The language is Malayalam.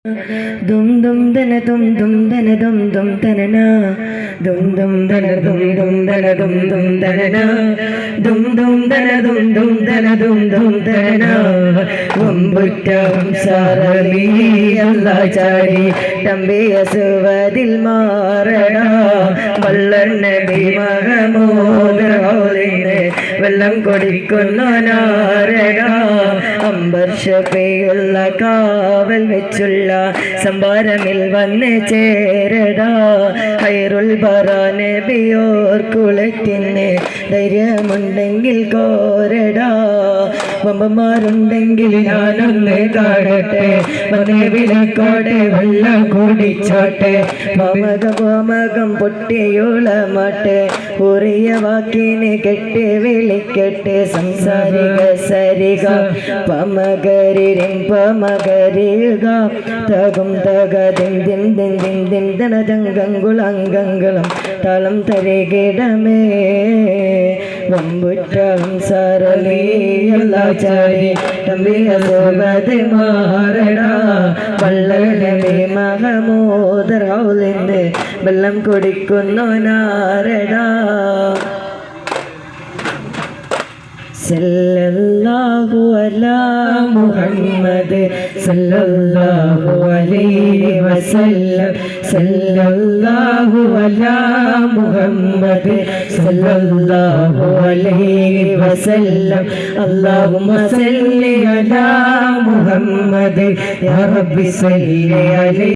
Dum dum dana dum dum dana dum dum dana na dum dum dana dum dum dana dum dum dana na dum dum dana dum dum dana dum dum dana na Vambuttam sarali Allah chadi tambiya suvadil marana Ballan nabi Mahamud rauline vellam kodikkunnu narana Ambar shafiyulla kaval vechulla സംഭാരമിൽ വന്ന് ചേരടാ ഖൈറുൽ ബറ നബിയോർ കുളത്തിന് ധൈര്യമുണ്ടെങ്കിൽ കോരടാ വമ്പന്മാരുണ്ടെങ്കിൽ ഞാനൊന്ന് കാണട്ടെ വന്നേ വിലക്കോട്ടെ വെള്ളം കുടിച്ചോട്ടെ പാമകം പൊട്ടിയുളമാട്ടെ ഉറിയ വാക്കിനെ കെട്ടി വിളിക്കട്ടെ സംസാരിക സരിക പമകരിരിൻ പമകരിക തകും തക ദിൻ ദിൻ ദിൻ ദിൻ ദിൻ ദനജംഗങ്കുളംഗങ്ങളും തളം തരികിടമേ വമ്പുറ്റം സരളി എല്ലാ ചാടി തമ്പിയ സോബത് മാറടാ വള്ളലവി മഹമൂദർ ഹൗലിന്ന് വെള്ളം കുടിക്കുന്നു നാരടാ സല്ലല്ലാഹു അലാ മുഹമ്മദ് സല്ലല്ലാഹു അലൈഹി വസല്ലം സല്ലല്ലാഹു അലാ മുഹമ്മദ് സല്ലല്ലാഹു അലൈഹി വസല്ലം അല്ലാഹുമ്മ സല്ലി അലാ മുഹമ്മദ് യാ റബ്ബി സല്ലി അലൈഹി